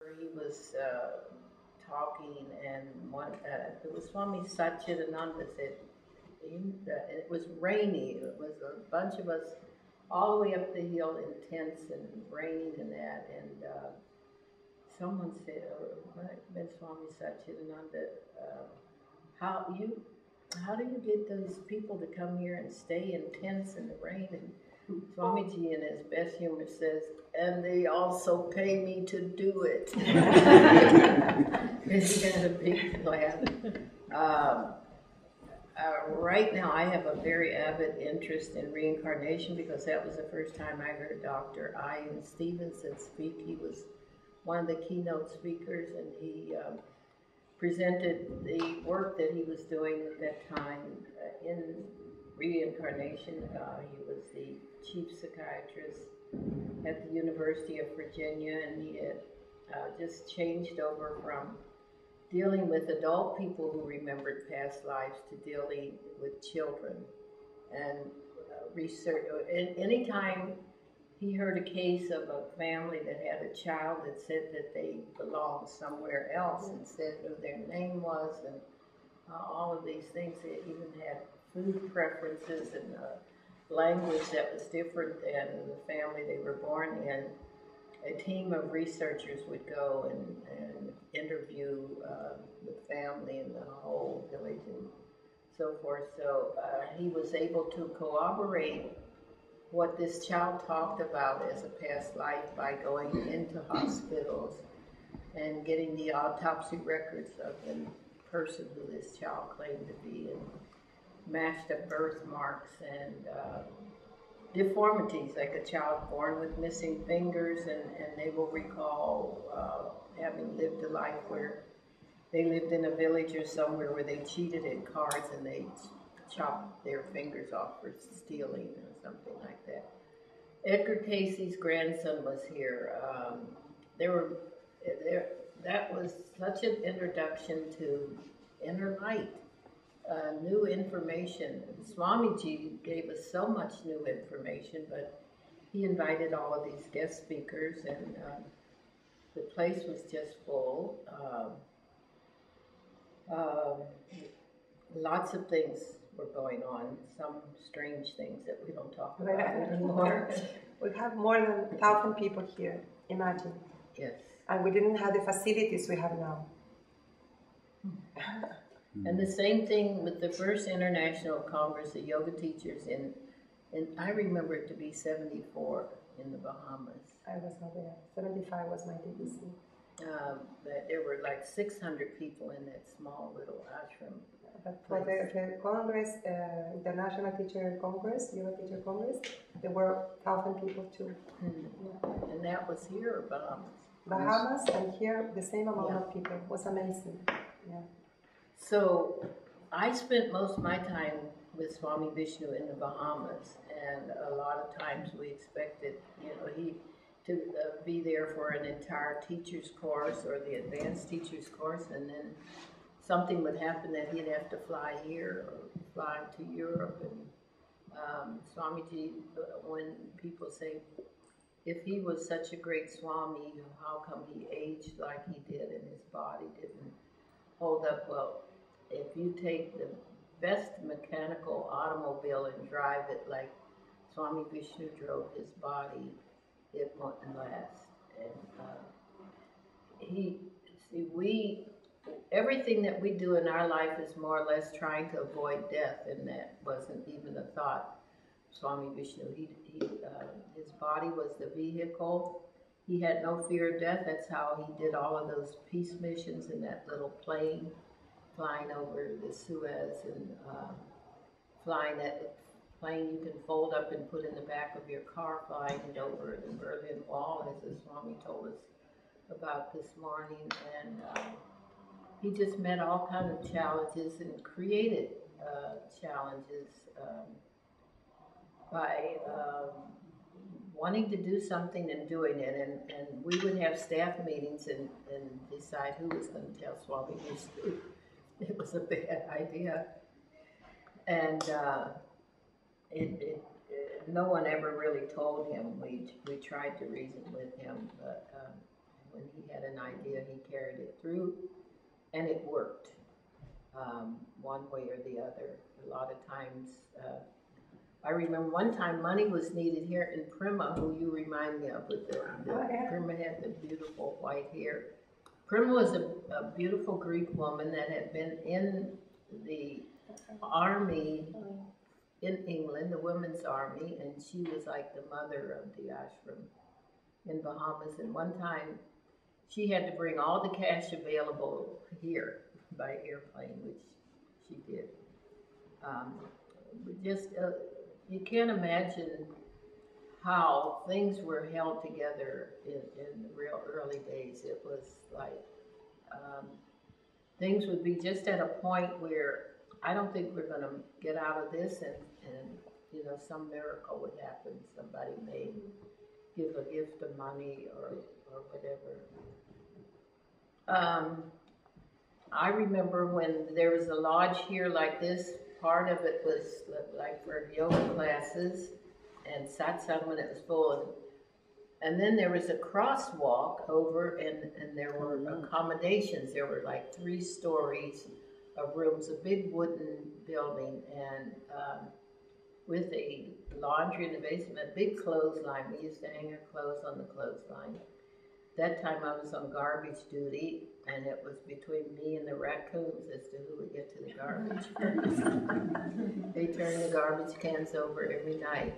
where he was talking, and it was Swami Satchidananda said, it was rainy. It was a bunch of us all the way up the hill in tents and raining and that. And someone said, when Swami Satchidananda, how do you get those people to come here and stay in tents in the rain? And Swamiji, in his best humor, says, and they also pay me to do it. He had a big laugh. Right now, I have a very avid interest in reincarnation because that was the first time I heard Dr. Ian Stevenson speak. He was one of the keynote speakers, and he presented the work that he was doing at that time in reincarnation. He was the chief psychiatrist at the University of Virginia, and he had just changed over from dealing with adult people who remembered past lives to dealing with children. And research, anytime he heard a case of a family that had a child that said that they belonged somewhere else and said who their name was and all of these things, they even had food preferences and language that was different than the family they were born in. A team of researchers would go and interview the family and the whole village and so forth. So he was able to corroborate what this child talked about as a past life by going into hospitals and getting the autopsy records of the person who this child claimed to be, and matched up birthmarks and deformities, like a child born with missing fingers, and they will recall having lived a life where they lived in a village or somewhere where they cheated in cards and they chopped their fingers off for stealing or something like that. Edgar Casey's grandson was here. That was such an introduction to inner light. New information. Swamiji gave us so much new information, but he invited all of these guest speakers, and the place was just full. Lots of things were going on, some strange things that we don't talk about anymore. We have more than 1,000 people here, imagine. Yes. And we didn't have the facilities we have now. And the same thing with the first International Congress of Yoga Teachers in I remember it to be 74 in the Bahamas. I was not there. 75 was my DBC. There were like 600 people in that small little ashram. But for the Congress, International Teacher Congress, Yoga Teacher Congress, there were 1,000 people too. Yeah. And that was here or Bahamas? Bahamas, and here the same amount of people. It was amazing. Yeah. So I spent most of my time with Swami Vishnu in the Bahamas, and a lot of times we expected, he to be there for an entire teacher's course or the advanced teacher's course, and then something would happen that he'd have to fly here or fly to Europe. And Swamiji, when people say, if he was such a great Swami, how come he aged like he did and his body didn't hold up? Well, if you take the best mechanical automobile and drive it like Swami Vishnu drove his body, it won't last. And everything that we do in our life is more or less trying to avoid death, and that wasn't even a thought. Swami Vishnu, his body was the vehicle. He had no fear of death. That's how he did all of those peace missions in that little plane, flying over the Suez and flying that plane you can fold up and put in the back of your car, flying it over the Berlin Wall, as the Swami told us about this morning. And he just met all kinds of challenges and created challenges by wanting to do something and doing it. And we would have staff meetings and decide who was going to tell Swami Vishnu it was a bad idea. And no one ever really told him. We tried to reason with him, but when he had an idea, he carried it through, and it worked one way or the other. A lot of times, I remember one time money was needed here in Prima, who you remind me of, with Prima had the beautiful white hair. Prima was a beautiful Greek woman that had been in the army in England, the women's army, and she was like the mother of the ashram in Bahamas. And one time she had to bring all the cash available here by airplane, which she did. You can't imagine how things were held together in the real early days. It was like things would be just at a point where I don't think we're going to get out of this, and you know, some miracle would happen. Somebody may give a gift of money or whatever. I remember when there was a lodge here like this, part of it was like for yoga classes and satsang when it was full. And then there was a crosswalk over, and there were accommodations. There were like 3 stories of rooms, a big wooden building, and with a laundry in the basement, a big clothesline. We used to hang our clothes on the clothesline. That time I was on garbage duty, and it was between me and the raccoons as to who would get to the garbage first. They turned the garbage cans over every night.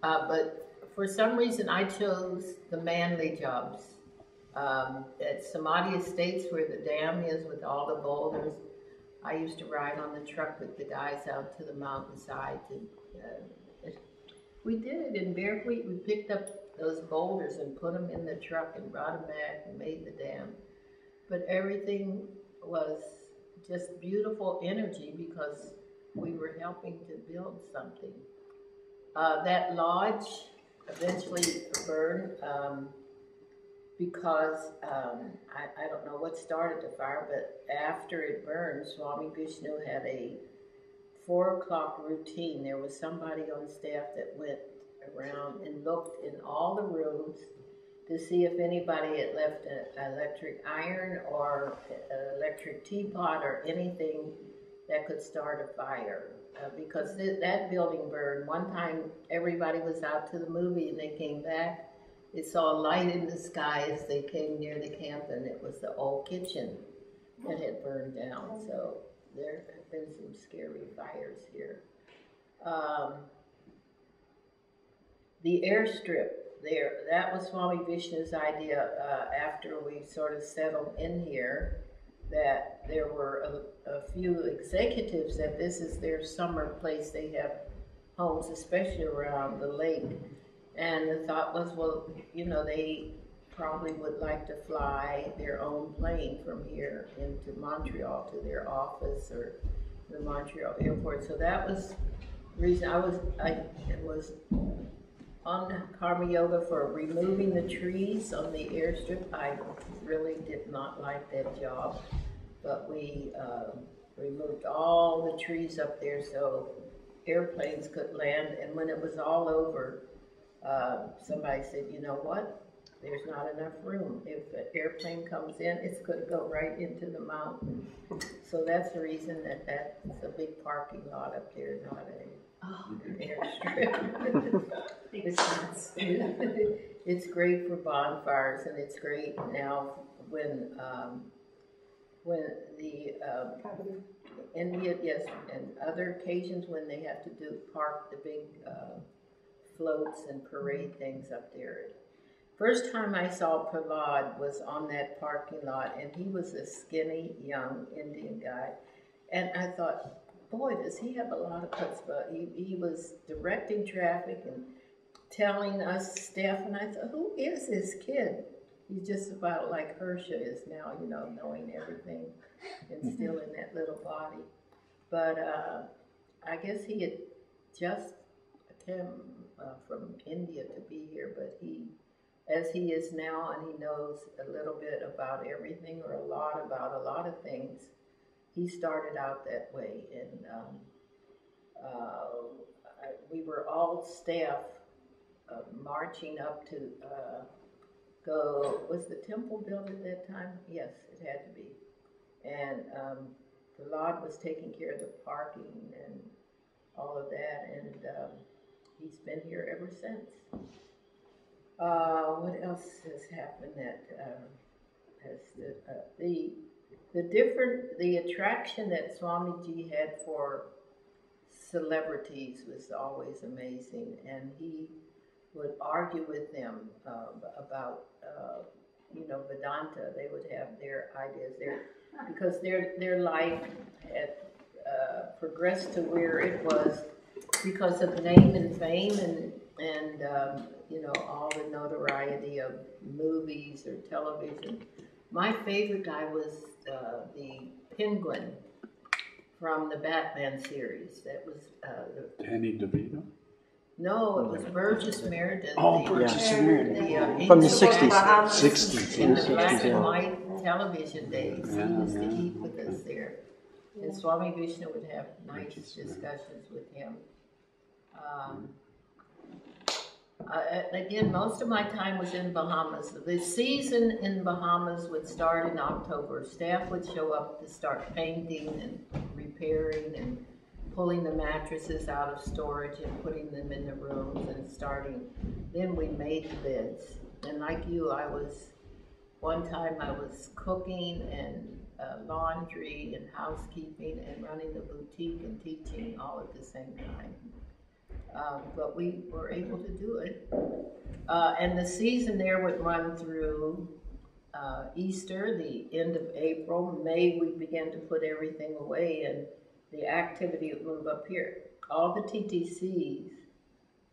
But for some reason, I chose the manly jobs. At Samadhi Estates, where the dam is with all the boulders, I used to ride on the truck with the guys out to the mountainside. We did it in bare feet. We picked up those boulders and put them in the truck and brought them back and made the dam. But everything was just beautiful energy because we were helping to build something. That lodge eventually burned because I don't know what started the fire, but after it burned, Swami Vishnu had a 4 o'clock routine. There was somebody on staff that went around and looked in all the rooms to see if anybody had left an electric iron or an electric teapot or anything that could start a fire. Because that building burned. One time everybody was out to the movie and they came back. They saw a light in the sky as they came near the camp, and it was the old kitchen that had burned down. So there have been some scary fires here. The airstrip there, that was Swami Vishnu's idea after we sort of settled in here, that there were a few executives that this is their summer place. They have homes, especially around the lake. And the thought was, well, you know, they probably would like to fly their own plane from here into Montreal to their office or the Montreal airport. So that was the reason I was on Karma Yoga for removing the trees on the airstrip. I really did not like that job, but we removed all the trees up there so airplanes could land. And when it was all over, somebody said, you know what? There's not enough room. If an airplane comes in, it's going to go right into the mountain. So that's the reason that's a big parking lot up there, not an airstrip. It's great for bonfires, and it's great now when the India, yes, and other occasions when they have to park the big floats and parade things up there. First time I saw Prahlad was on that parking lot, and he was a skinny, young Indian guy. And I thought, boy, does he have a lot of chutzpah. He was directing traffic and telling us staff, and I thought, who is this kid? He's just about like Harsha is now, you know, knowing everything and still in that little body. But I guess he had just come from India to be here, but as he is now, and he knows a little bit about everything or a lot about a lot of things, he started out that way. And we were all staff marching up to go, was the temple built at that time? Yes, it had to be. And the Lord was taking care of the parking and all of that, and he's been here ever since. What else has happened that has the attraction that Swamiji had for celebrities was always amazing, and he would argue with them about Vedanta. They would have their ideas there because their life had progressed to where it was because of name and fame and all the notoriety of movies or television. My favorite guy was the Penguin from the Batman series. That was Danny DeVito? No, it was Burgess Meredith. Burgess Meredith. From the 60s. 60s. In the black and white television days. He used to eat with us there. And Swami Vishnu would have nice discussions with him. Again, most of my time was in Bahamas. The season in Bahamas would start in October. Staff would show up to start painting and repairing and pulling the mattresses out of storage and putting them in the rooms and starting. Then we made the beds. And like you, one time I was cooking and laundry and housekeeping and running the boutique and teaching all at the same time. But we were able to do it. And the season there would run through Easter, the end of April. May, we began to put everything away and the activity would move up here. All the TTCs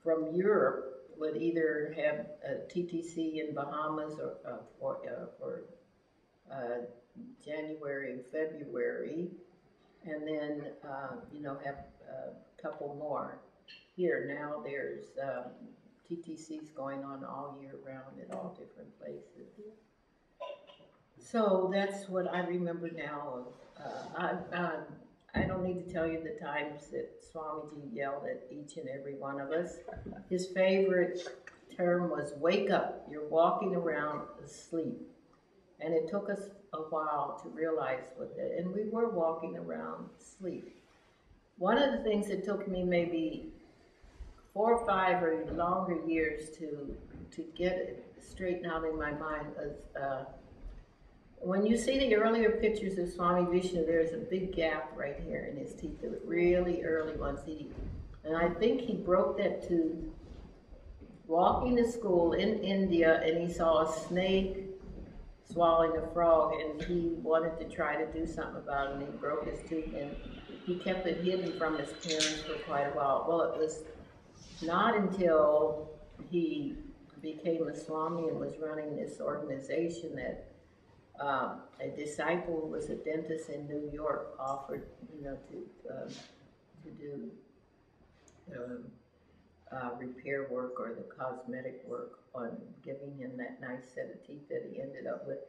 from Europe would either have a TTC in Bahamas or for January and February, and then have a couple more. Here now there's TTCs going on all year round at all different places. So that's what I remember now of. I don't need to tell you the times that Swamiji yelled at each and every one of us. His favorite term was, "Wake up, you're walking around asleep." And it took us a while to realize what that, and we were walking around asleep. One of the things that took me maybe 4 or 5 or longer years to get it straightened out in my mind was, when you see the earlier pictures of Swami Vishnu, there's a big gap right here in his teeth, the really early ones. And I think he broke that tooth walking to school in India, and he saw a snake swallowing a frog, and he wanted to try to do something about it, and he broke his tooth, and he kept it hidden from his parents for quite a while. Well, it was not until he became a Swami and was running this organization that a disciple who was a dentist in New York offered, to do repair work or the cosmetic work on giving him that nice set of teeth that he ended up with.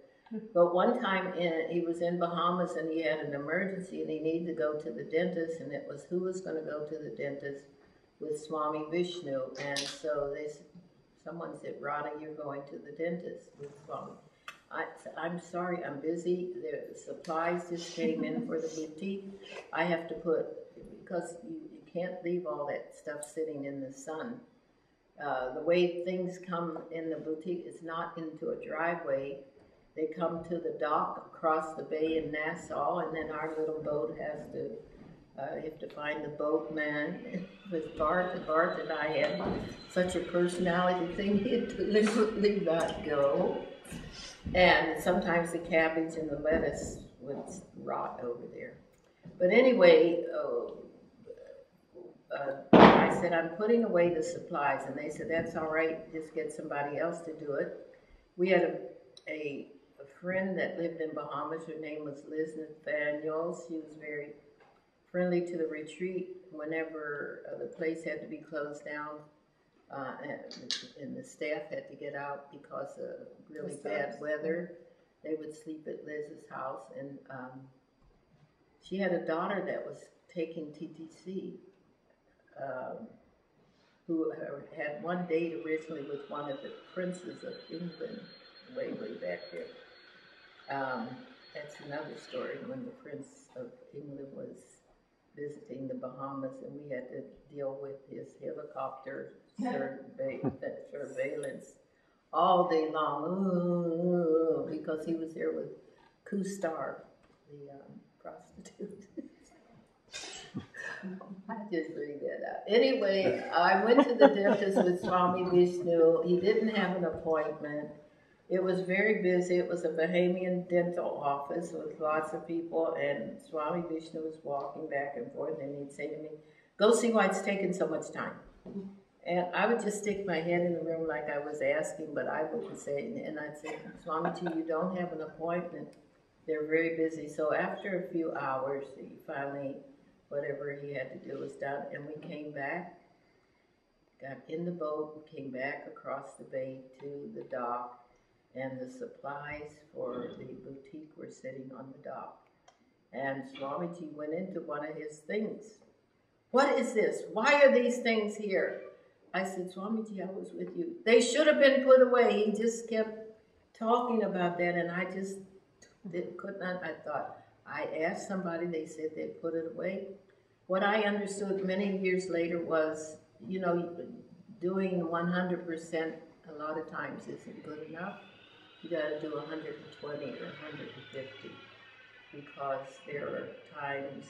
But one time he was in Bahamas and he had an emergency and he needed to go to the dentist, and it was who was going to go to the dentist with Swami Vishnu. And so someone said, "Radha, you're going to the dentist with Swami." I'm sorry, I'm busy. The supplies just came in for the boutique. I have to because you can't leave all that stuff sitting in the sun. The way things come in the boutique is not into a driveway. They come to the dock across the bay in Nassau, and then our little boat has to, you have to find the boatman. With Bart and I had such a personality thing, he'd deliberately not go. And sometimes the cabbage and the lettuce would rot over there. But anyway, I said, "I'm putting away the supplies." And they said, "That's all right, just get somebody else to do it." We had a friend that lived in Bahamas. Her name was Liz Nathaniel. She was very friendly to the retreat. Whenever the place had to be closed down, and the staff had to get out because of really bad weather, they would sleep at Liz's house. And she had a daughter that was taking TTC, who had one date originally with one of the princes of England. way back there. That's another story when the Prince of England was visiting the Bahamas and we had to deal with his helicopter surveillance all day long because he was there with Kustar, the prostitute. I just read that out. Anyway, I went to the dentist with Swami Vishnu. He didn't have an appointment. It was very busy. It was a Bahamian dental office with lots of people, and Swami Vishnu was walking back and forth, and he'd say to me, "Go see why it's taking so much time." And I would just stick my head in the room like I was asking, but I wouldn't say it. And I'd say, "Swamiji, you don't have an appointment. They're very busy." So after a few hours, he finally, whatever he had to do was done, and we came back, got in the boat, came back across the bay to the dock, and the supplies for the boutique were sitting on the dock. And Swamiji went into one of his things. "What is this? Why are these things here?" I said, "Swamiji, I was with you. They should have been put away." He just kept talking about that, and I just could not. I thought, I asked somebody, they said they put it away. What I understood many years later was, you know, doing 100% a lot of times isn't good enough. You got to do 120 or 150 because there are times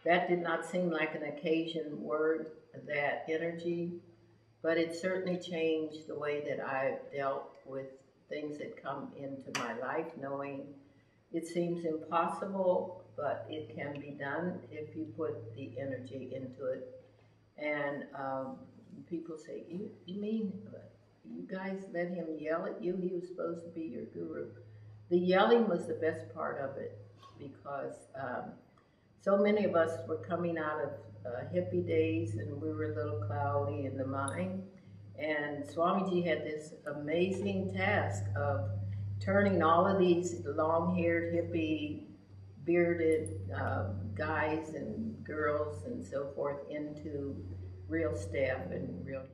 that did not seem like an occasion word, that energy, but it certainly changed the way that I dealt with things that come into my life, knowing it seems impossible, but it can be done if you put the energy into it. And people say, you mean you guys let him yell at you? He was supposed to be your guru. The yelling was the best part of it because so many of us were coming out of hippie days and we were a little cloudy in the mind. And Swamiji had this amazing task of turning all of these long-haired, hippie, bearded guys and girls and so forth into real staff and real